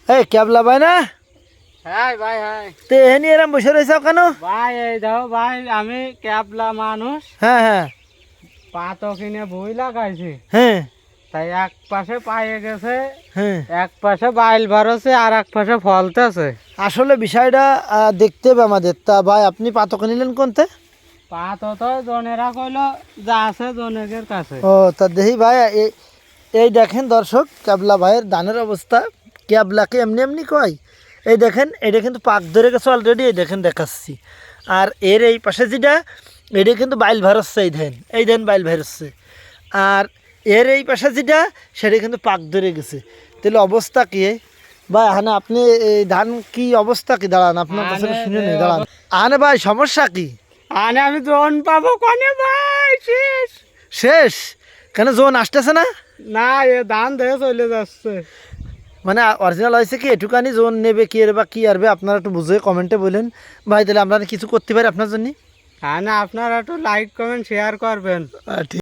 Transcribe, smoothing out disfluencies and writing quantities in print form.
এই ক্যাবলা ভাই না? হ্যাঁ ভাই, হ্যাঁ তে এখানে এরম বসে রয়েছে কেন? ভাই, এই দাও ভাই, আমি ক্যাবলা মানুষ, হ্যাঁ হ্যাঁ পাতো কিনে বই লাগাইছি, হ্যাঁ তাই এক পাশে পায়ে গেছে, হ্যাঁ। এক পাশে বাইল বারোছে আর এক পাশে ফলতেছে। আসলে বিষয়টা দেখতে হবে আমাদের। তা ভাই আপনি পাতক নিলেন কোনতে? পাতো তো জনেরা কইলো যা আছে জনেকের কাছে। ও তা দেখি ভাই, এই দেখেন দর্শক, ক্যাবলা ভাইয়ের ধানের অবস্থা। ক্যাবলাকে এমনি এমনি কয়। এই দেখেন, এটা কিন্তু পাক ধরে গেছে অলরেডি। এই দেখেন দেখাচ্ছি। আর এর এই পাশে যেটা, এটা কিন্তু বাইল ভারচ্ছে। এই ধান বাইল ভারচ্ছে। আর এর এই পাশে যেটা, সেটা কিন্তু পাক ধরে গেছে। তাহলে অবস্থা কি ভাই? হানে আপনি এই ধান কি অবস্থা কি? দাঁড়ান, আপনার কাছে শুনে নেই, দাঁড়ান। আনে ভাই সমস্যা কি? আনে আমি জন পাবো কনে ভাই? শেষ শেষ কেন? জোন আসতেছে না? না, এ ধান দিয়ে চলে যাচ্ছে। মানে অরিজিনাল হয়েছে কি এটুকানি? জোন নেবে কি এর বা কি আরবে? আপনারা একটু বুঝে কমেন্টে বলেন ভাই, তাহলে আমরা কিছু করতে পারি আপনার জন্য। হ্যাঁ, না আপনারা একটু লাইক কমেন্ট শেয়ার করবেন। ঠিক।